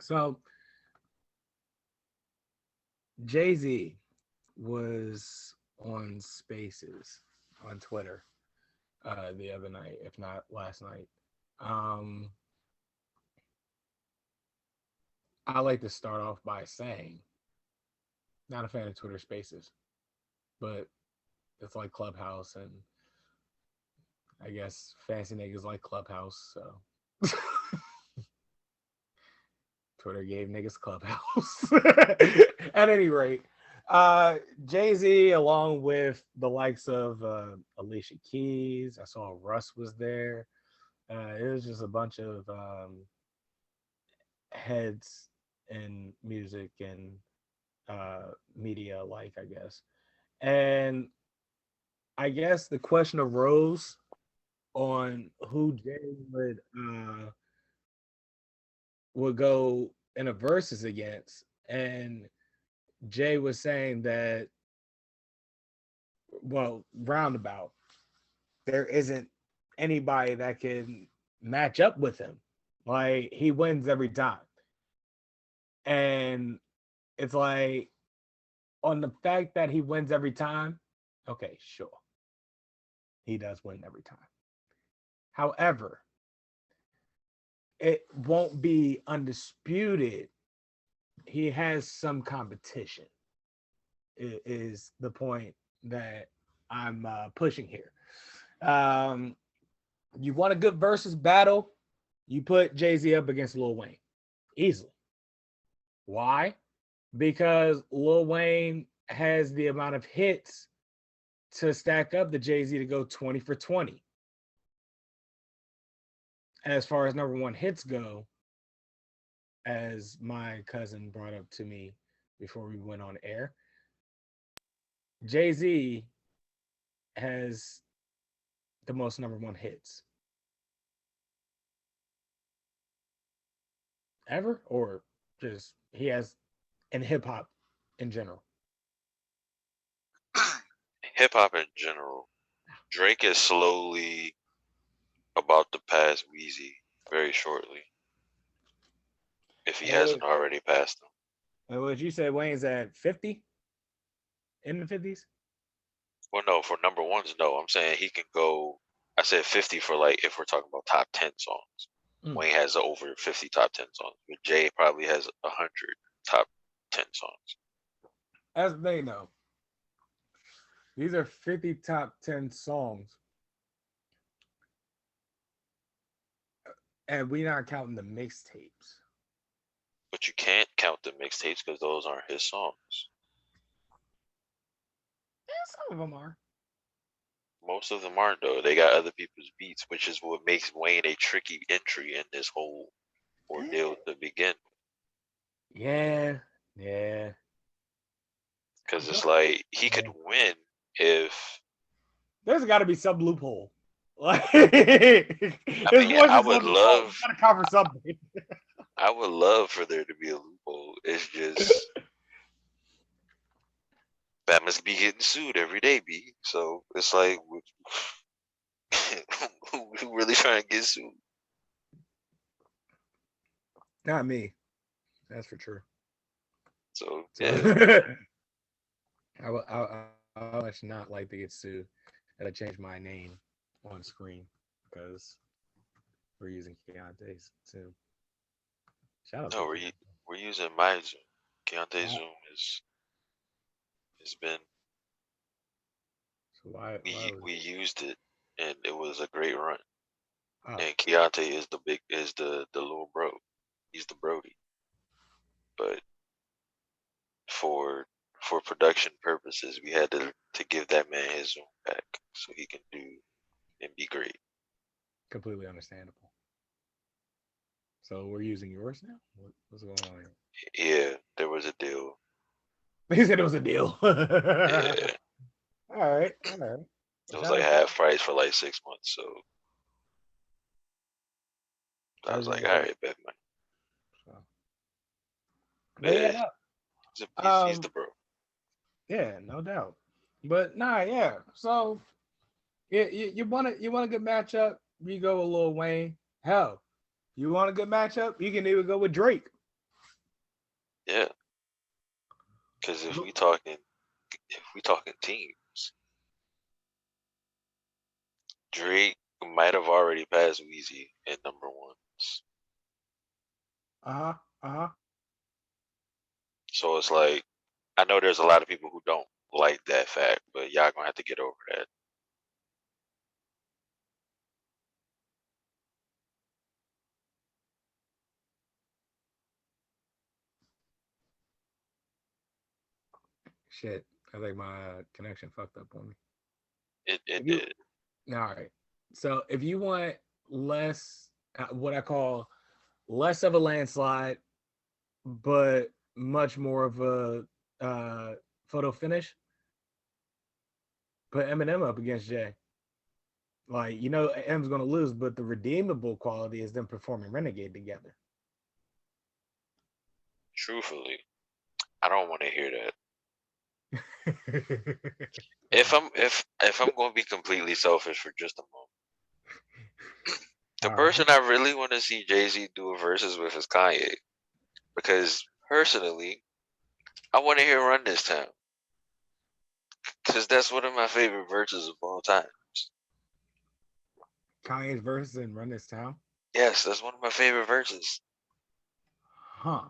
So Jay-Z was on Spaces on Twitter the other night, if not last night. Um, I like to start off by saying, not a fan of Twitter Spaces, but it's like Clubhouse, and I guess fancy niggas like Clubhouse, so Twitter gave niggas Clubhouse. At any rate, Jay-Z, along with the likes of Alicia Keys, I saw Russ was there. It was just a bunch of heads in music and media alike, I guess. And I guess the question arose on who Jay would go in a versus against, and Jay was saying that, well, roundabout, there isn't anybody that can match up with him. Like, he wins every time. And it's like, on the fact that he wins every time, okay, sure. He does win every time. However, it won't be undisputed. He has some competition, is the point that I'm pushing here. Um, you want a good versus battle, you put Jay-Z up against Lil Wayne easily. Why? Because Lil Wayne has the amount of hits to stack up the Jay-Z to go 20 for 20. As far as number one hits go, as my cousin brought up to me before we went on air, Jay-Z has the most number one hits ever, or just he has in hip hop in general. Hip hop in general. Drake is slowly about to pass Wheezy very shortly, if he hasn't already passed him. And would you say Wayne's at 50? In the 50s? Well, no, for number ones, no. I'm saying he can go. I said 50 for, like, if we're talking about top 10 songs. Wayne has over 50 top 10 songs, but Jay probably has 100 top 10 songs. As they know, these are 50 top 10 songs. And we're not counting the mixtapes. But you can't count the mixtapes because those aren't his songs. Yeah, some of them are. Most of them aren't, though. They got other people's beats, which is what makes Wayne a tricky entry in this whole ordeal to begin. Yeah, yeah. Because it's like he could win if. There's got to be some loophole. Like, I mean, I would love. Gotta cover something. I would love for there to be a loophole. It's just that must be getting sued every day, B. So it's like, who really trying to get sued? Not me. That's for sure. So yeah. I would actually not like to get sued. That I change my name on screen because we're using Keontae's too. Shout out. No, we're using my Zoom. Keontae Zoom has been. So why we used it and it was a great run. Oh. And Keontae is the little bro. He's the Brody. But for production purposes, we had to give that man his Zoom back so he can do and be great. Completely understandable. So we're using yours now? What's going on here? Yeah, there was a deal. He said it was a deal. Yeah. All right. It was like half price for like 6 months, so I was like, all right, bet money. Yeah, he's the bro. Yeah, no doubt. But nah, yeah. So you want a good matchup, you go with Lil Wayne. Hell, you want a good matchup, you can even go with Drake. Yeah, because if we talking teams, Drake might have already passed Weezy in number ones. Uh-huh. Uh-huh. So it's like I know there's a lot of people who don't like that fact, but y'all gonna have to get over that. Shit. I think my connection fucked up on me. It If you did. all right. So if you want less what I call less of a landslide, but much more of a photo finish, put Eminem up against Jay. Like, you know, M's gonna lose, but the redeemable quality is them performing Renegade together. Truthfully, I don't want to hear that. If I'm going to be completely selfish for just a moment, the All right. person I really want to see Jay Z do a verses with is Kanye, because personally, I want to hear Run This Town, because that's one of my favorite verses of all time. Kanye's verse and Run This Town. Yes, that's one of my favorite verses. Huh.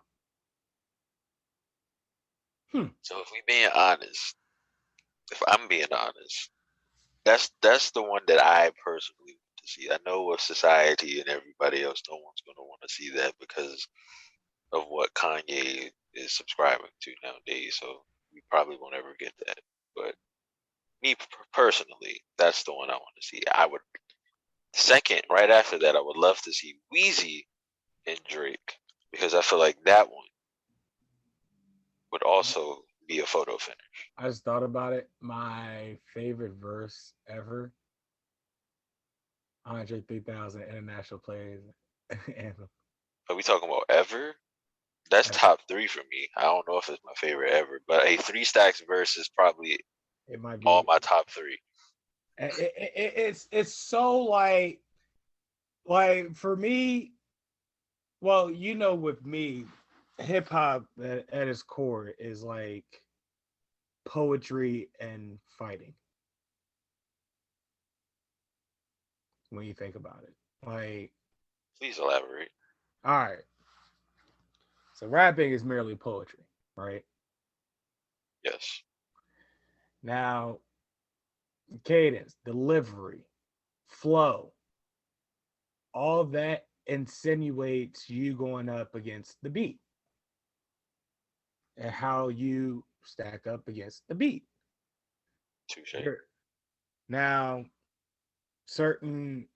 Hmm. So if I'm being honest, that's the one that I personally want to see. I know with society and everybody else, no one's going to want to see that because of what Kanye is subscribing to nowadays. So we probably won't ever get that. But me personally, that's the one I want to see. I would second right after that. I would love to see Wheezy and Drake because I feel like that one would also be a photo finish. I just thought about it. My favorite verse ever, Andre 3000 International Players Anthem. Are we talking about ever? That's Ever. top three for me. I don't know if it's my favorite ever, but a three stacks verse is probably It might all be. my top three. It's so like for me. Well, you know, with me, hip hop at its core is like poetry and fighting. When you think about it, like, Please elaborate. all right, so rapping is merely poetry, right? Yes. Now, cadence, delivery, flow, all that insinuates you going up against the beat and how you stack up against the beat. Touche. There. Now, certain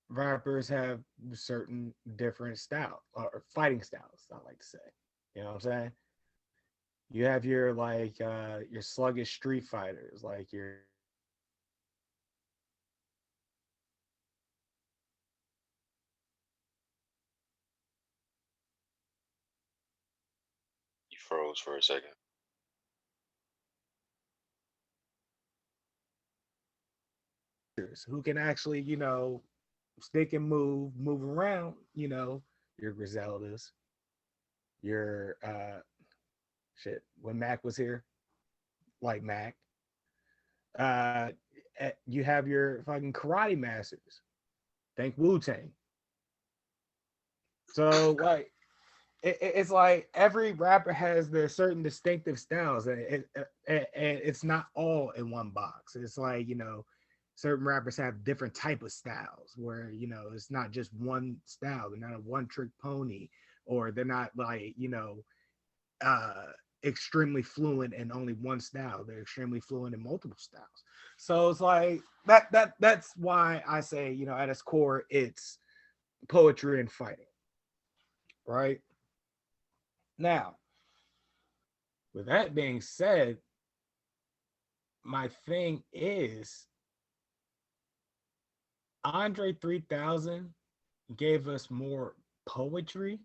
rappers have certain different style or fighting styles, I like to say. You know what I'm saying? You have your like your sluggish street fighters, like your You froze for a second. who can actually, you know, stick and move around, you know, your Griseldas, your shit. When Mac was here, like Mac, uh you have your fucking karate masters. Think Wu Tang. So like it's like every rapper has their certain distinctive styles, and it's not all in one box. It's like, you know, certain rappers have different type of styles where, you know, it's not just one style. They're not a one trick pony, or they're not like, you know, uh extremely fluent in only one style. They're extremely fluent in multiple styles. So it's like that's why I say, you know, at its core, it's poetry and fighting, right? Now, with that being said, my thing is Andre 3000 gave us more poetry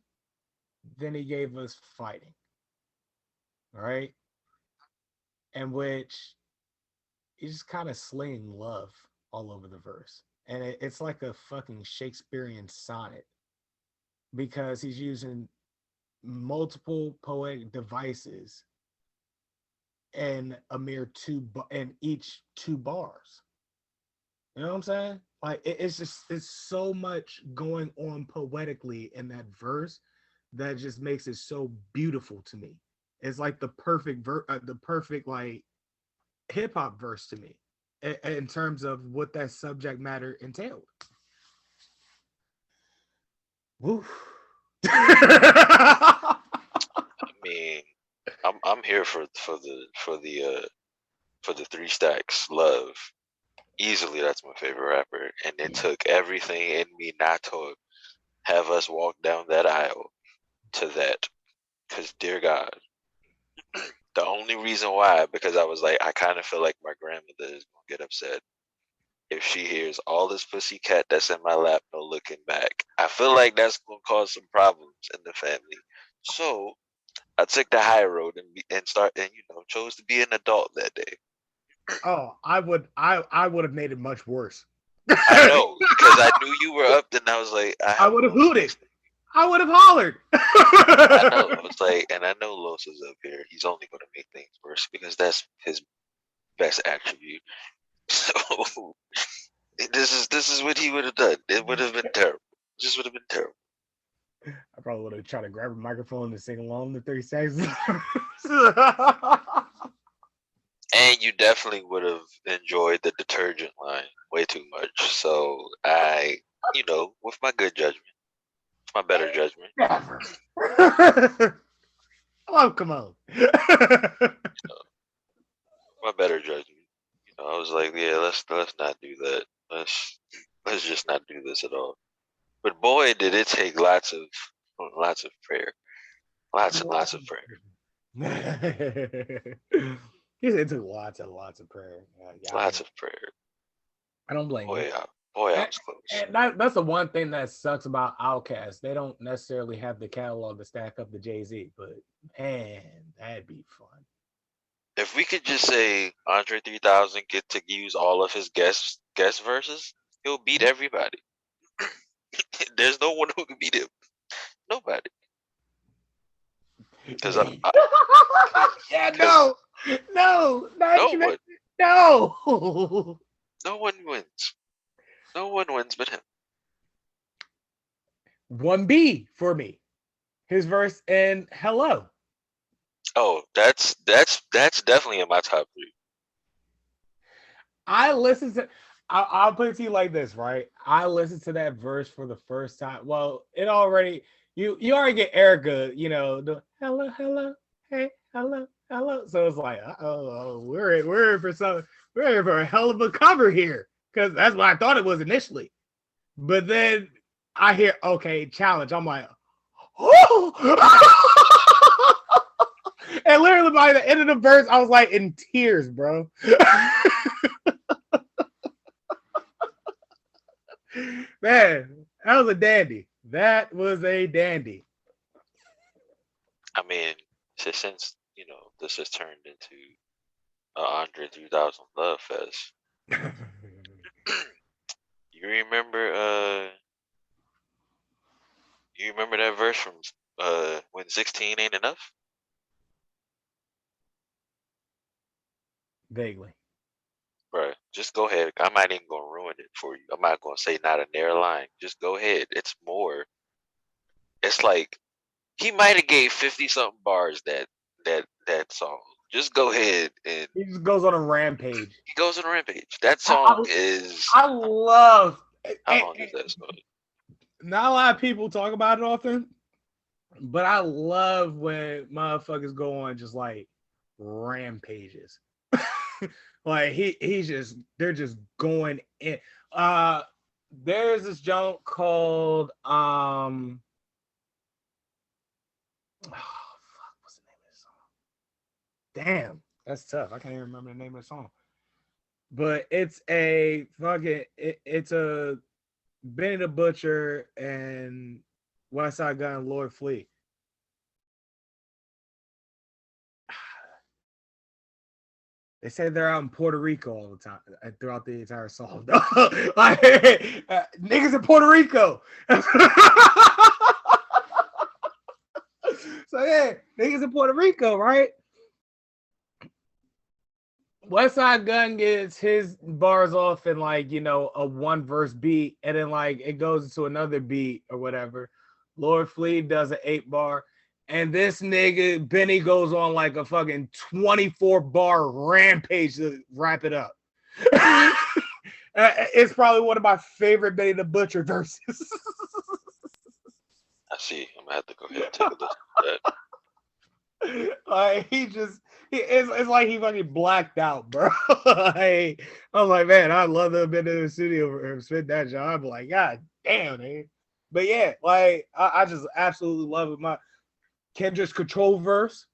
than he gave us fighting, right? And which he's just kind of slaying love all over the verse. And it's like a fucking Shakespearean sonnet because he's using multiple poetic devices and a mere and each 2 bars. You know what I'm saying? Like it's so much going on poetically in that verse that just makes it so beautiful to me. It's like the perfect like hip hop verse to me, in terms of what that subject matter entailed. Woo. I mean, I'm here for the 3 Stacks love. Easily, that's my favorite rapper, and it took everything in me not to have us walk down that aisle to that. Because, dear God, the only reason why, because I was like, I kind of feel like my grandmother is gonna get upset if she hears all this pussy cat that's in my lap, no looking back. I feel like that's gonna cause some problems in the family. So I took the high road and chose to be an adult that day. Oh, I would have made it much worse. I know because I knew you were up, and I was like, I I have would have Los hooted. next to me. I would have hollered. I know. I was like, and I know Los is up here. He's only going to make things worse because that's his best attribute. So this is what he would have done. It would have been terrible. Just would have been terrible. I probably would have tried to grab a microphone and sing along the 30 seconds. And you definitely would have enjoyed the detergent line way too much. So with my good judgment, my better judgment, Never. Oh, come on. my better judgment, I was like, yeah, let's not do that. Let's just not do this at all. But boy, did it take lots of prayer, lots and lots of prayer. He said it took lots and lots of prayer. Yeah, Lots of prayer. I don't blame you. Boy, I was close. And that's the one thing that sucks about Outkast. They don't necessarily have the catalog to stack up to Jay-Z, but man, that'd be fun. If we could just say Andre 3000 get to use all of his guest verses, he'll beat everybody. There's no one who can beat him. Nobody. Because yeah, no, no one, no. no one wins. No one wins but him. 1B for me. His verse in Hello. Oh, that's definitely in my top 3. I listened to. I'll put it to you like this, right? I listened to that verse for the first time. Well, it already you already get Erica, the hello, hello, hey, hello, hello. So it's like, we're in for a hell of a cover here, because that's what I thought it was initially. But then I hear okay, challenge. I'm like, oh. And literally by the end of the verse, I was like in tears, bro. Man, that was a dandy. That was a dandy. I mean, since this has turned into Andre 3000 Love Fest. You remember that verse from when 16 ain't enough? Vaguely. Bro, just go ahead. I'm not even gonna ruin it for you. I'm not gonna say not a near line. Just go ahead. It's more. It's like he might have gave 50 something bars that song. Just go ahead and he just goes on a rampage. He goes on a rampage. That song is. I love. How long is that song? Not a lot of people talk about it often, but I love when motherfuckers go on just like rampages. Like they're just going in. There's this joke called oh fuck, what's the name of this song? Damn, that's tough. I can't even remember the name of the song. But it's a fucking it's a Benny the Butcher and Westside Gun and Lord Fleet. They say they're out in Puerto Rico all the time, throughout the entire song. Like, niggas in Puerto Rico. So yeah, niggas in Puerto Rico, right? Westside Gun gets his bars off in like, you know, a one verse beat, and then like it goes into another beat or whatever. Lord Flea does an 8 bar, and this nigga Benny goes on like a fucking 24 bar rampage to wrap it up. It's probably one of my favorite Benny the Butcher verses. I see. I'm gonna have to go ahead and take a listen to that. Like it's like he fucking blacked out, bro. Like, I was like, man, I love to have been in the studio or spit that job. Like, god damn, man. But yeah, like I just absolutely love it. My Kendra's Control verse.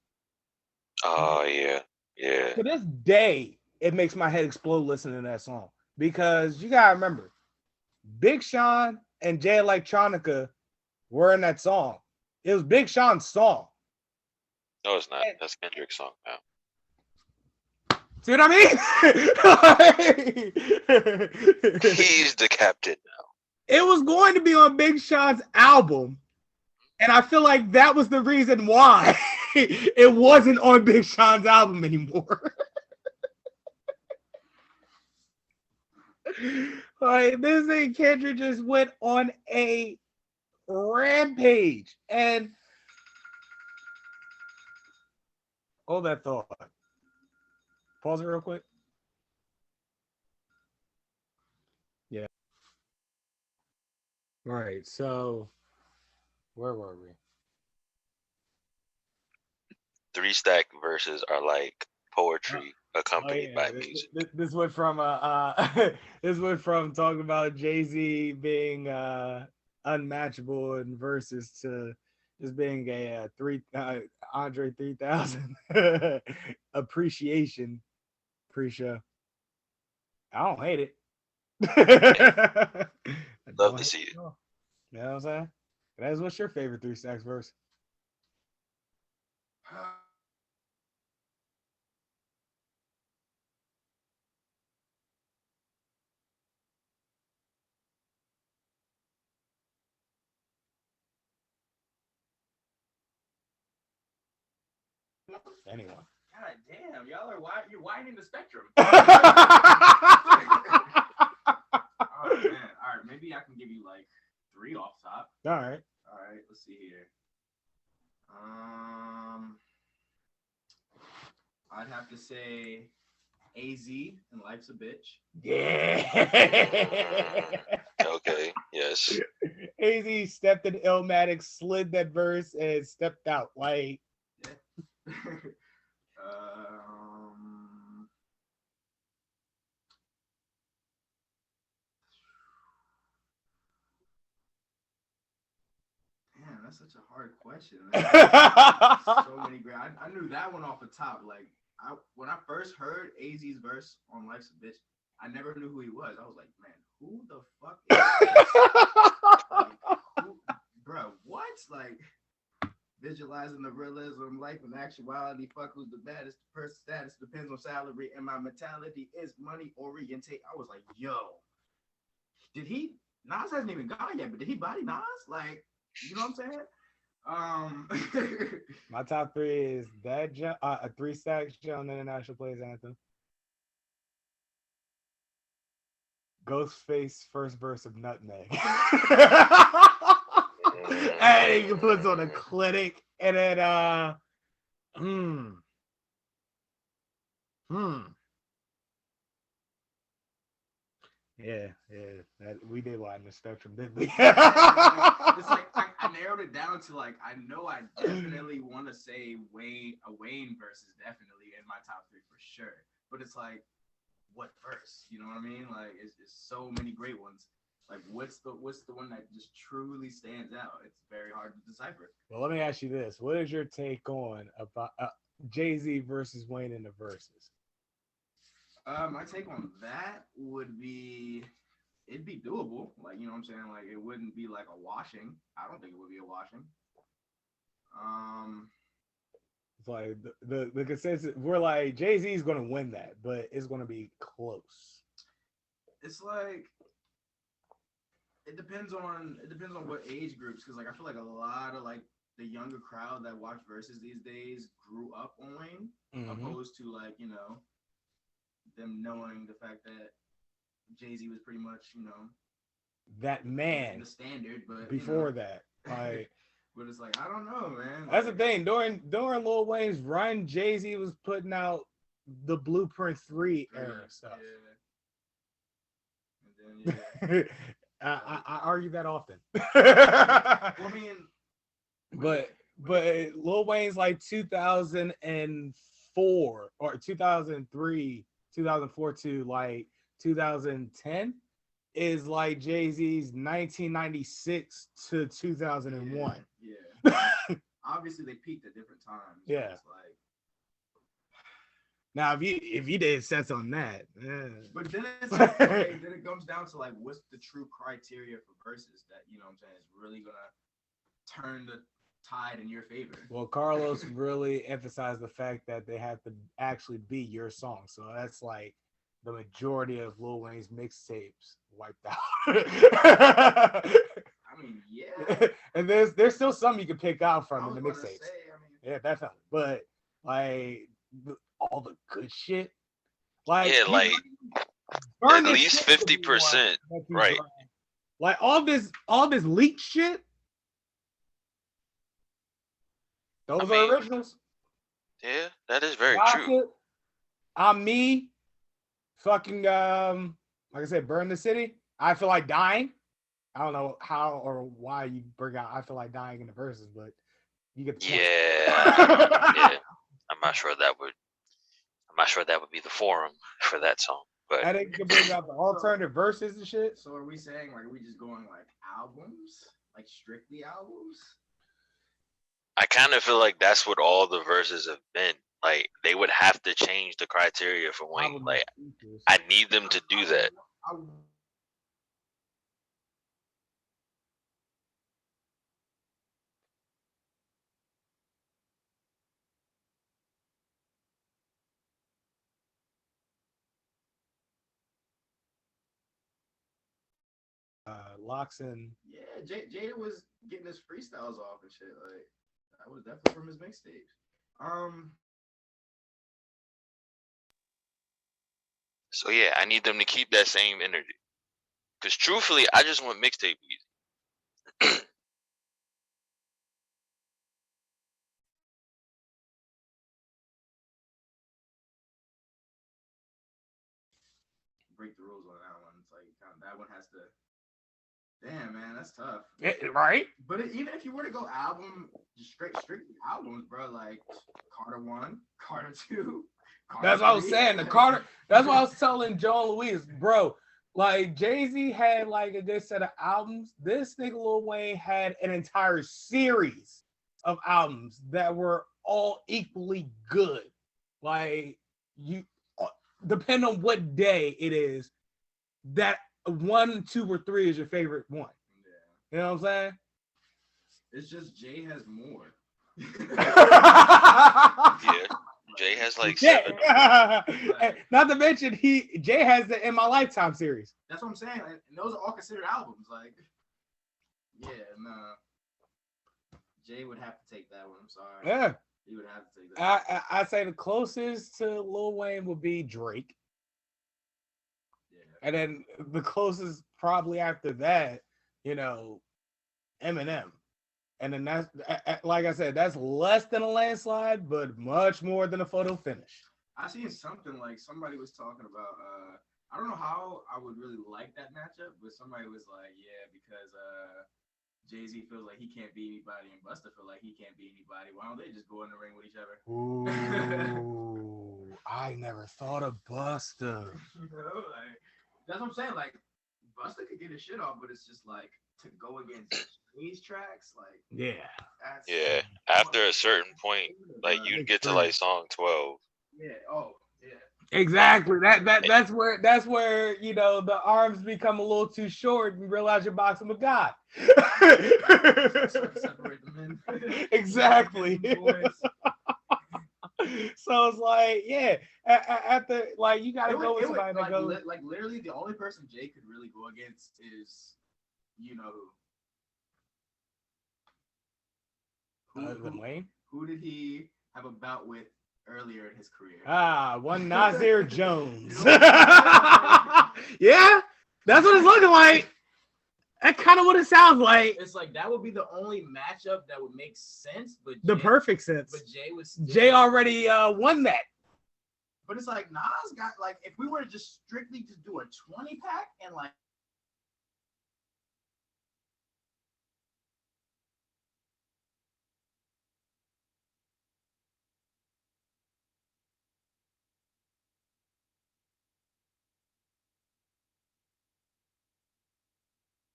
Oh yeah, yeah. To this day, it makes my head explode listening to that song. Because you gotta remember, Big Sean and Jay Electronica were in that song. It was Big Sean's song. No, it's not. That's Kendrick's song now. See what I mean? He's the captain now. It was going to be on Big Sean's album, and I feel like that was the reason why it wasn't on Big Sean's album anymore. Like, this thing, Kendrick just went on a rampage, and hold that thought. Pause it real quick. Yeah. All right. So, where were we? 3-stack verses are like poetry accompanied by music. This went from this went from talking about Jay-Z being unmatchable in verses to just being a Andre 3000 appreciation pre-show. I don't hate it. Love to see it. You know what I'm saying? Guys, what's your favorite 3-stacks verse? Anyone. God damn, y'all are you're widening the spectrum. All Oh man, all right, maybe I can give you like 3 off top. right. All right, let's see here. I'd have to say AZ and Life's a Bitch. Yeah. Okay. Yes. AZ stepped in Illmatic, slid that verse, and stepped out. Like, Yeah. Damn, that's such a hard question. So many great. I knew that one off the top. Like, when I first heard AZ's verse on Life's a Bitch, I never knew who he was. I was like, man, who the fuck is this? Like, bro, what? Like, visualizing the realism of life and actuality. Fuck who's the baddest. The person status depends on salary, and my mentality is money orientate. I was like, yo, did he? Nas hasn't even gone yet, but did he body Nas? Like, you know what I'm saying? my top 3 is that a 3-stack John International Plays Anthem. Ghostface first verse of Nutmeg. And he puts on a clinic, and then yeah, we did widen the spectrum, didn't we? It's like I narrowed it down to like I know I definitely want to say Wayne verse is definitely in my top 3 for sure, but it's like what verse? You know what I mean? Like it's so many great ones. Like what's the one that just truly stands out? It's very hard to decipher. Well, let me ask you this: what is your take on about Jay-Z versus Wayne in the verses? My take on that would be it'd be doable. Like, you know what I'm saying? Like it wouldn't be like a washing. I don't think it would be a washing. It's like the consensus. We're like Jay-Z is going to win that, but it's going to be close. It's like it depends on what age groups, because like I feel like a lot of like the younger crowd that watch Versus these days grew up on Wayne, opposed to like them knowing the fact that Jay-Z was pretty much that man the standard, but before that, like. But it's like I don't know, man. That's the thing. During Lil Wayne's run, Jay-Z was putting out the Blueprint 3 era stuff. Yeah. And then I argue that often. I mean, but Lil Wayne's like 2004 or 2003, 2004 to like 2010 is like Jay-Z's 1996 to 2001. Yeah. Obviously they peaked at different times. Yeah. It's like, now if you did sense on that, but then it's like, okay, then it comes down to like what's the true criteria for Versus that what I'm saying is really gonna turn the tide in your favor. Well, Carlos really emphasized the fact that they have to actually be your song, so that's like the majority of Lil Wayne's mixtapes wiped out. I mean, yeah. And there's still some you can pick out from in the mixtapes. Yeah, definitely. But like all the good shit, like like at least 50%, right? Like all this leaked shit. Those are originals. Yeah, that is very true. I'm me. Fucking like I said, Burn the City. I Feel Like Dying. I don't know how or why you bring out I Feel Like Dying in the verses, but you get the point. Yeah. I'm not sure that would be the forum for that song. But I think you can bring out the alternative verses and shit. So are we saying like are we just going like albums? Like strictly albums? I kind of feel like that's what all the verses have been. Like they would have to change the criteria for Wayne. Like I need them to do that. Loxin. Yeah, Jada was getting his freestyles off and shit. Like that was definitely from his mixtapes. So yeah, I need them to keep that same energy. Because truthfully, I just want mixtape music. Break the rules on that one. It's like that one has to. Damn, man, that's tough. Right? But even if you were to go album, just strictly albums, bro, like Carter 1, Carter 2. Carter That's what I was 3. saying. The Carter. That's what I was telling Joe and Louise, bro. Like Jay-Z had like a good set of albums. This nigga Lil Wayne had an entire series of albums that were all equally good. Like you, depend on what day it is, that 1, 2, or 3 is your favorite one. Yeah. You know what I'm saying? It's just Jay has more. Yeah. Jay has like 7. Not to mention Jay has the In My Lifetime series. That's what I'm saying. And those are all considered albums. Like, yeah, nah. Jay would have to take that one. I'm sorry. Yeah. He would have to take that. I'd say the closest to Lil Wayne would be Drake. Yeah. And then the closest probably after that, Eminem. And then that's, like I said, that's less than a landslide, but much more than a photo finish. I seen something like somebody was talking about, I don't know how I would really like that matchup, but somebody was like, yeah, because Jay-Z feels like he can't beat anybody and Busta feel like he can't beat anybody. Why don't they just go in the ring with each other? Ooh, I never thought of Busta. Like, that's what I'm saying. Like, Busta could get his shit off, but it's just like to go against these tracks, like Yeah. After a certain point, like you'd get to like song 12. Yeah. Oh, yeah. Exactly. That's where the arms become a little too short and you realize you're boxing with God. Separate them in. Exactly. So it's like, yeah, after like you gotta go with somebody that goes like literally the only person Jay could really go against is who. Wayne. Who did he have a bout with earlier in his career? One Nasir Jones. You know Yeah, that's what it's looking like. That's kind of what it sounds like. It's like that would be the only matchup that would make sense, but The perfect sense. But Jay already won that. But it's like Nas got like if we were to just strictly just do a 20-pack and like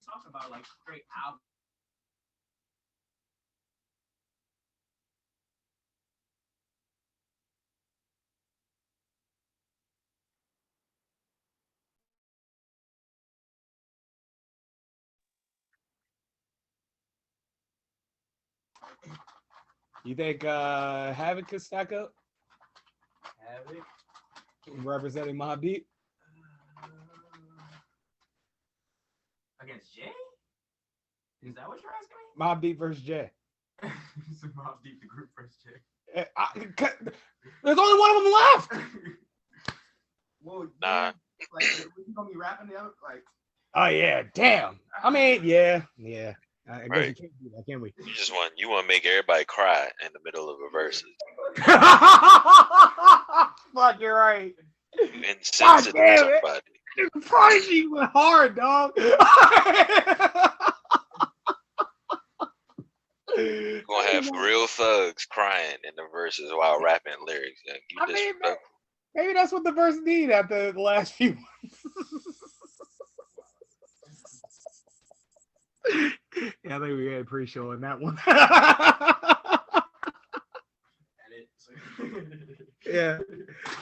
talking about like straight album. You think Havoc could stack up Havoc representing Mobb Deep? Against Jay? Is that what you're asking me? Mobb Deep versus Jay. So Mobb Deep the group versus Jay. There's only one of them left. Well, Nah. Like, you gonna be rapping the other like? Oh yeah, damn. I mean, yeah. I guess Right. we can't do that, can we? You want to make everybody cry in the middle of a verses. Fuck, you're right. You insensitive damn it. somebody. Pricey went hard, dog. You're gonna have real thugs crying in the verses while rapping lyrics. You disrespectful. Maybe that's what the verse need after the last few months. Yeah, I think we had pre-show on that one. Yeah.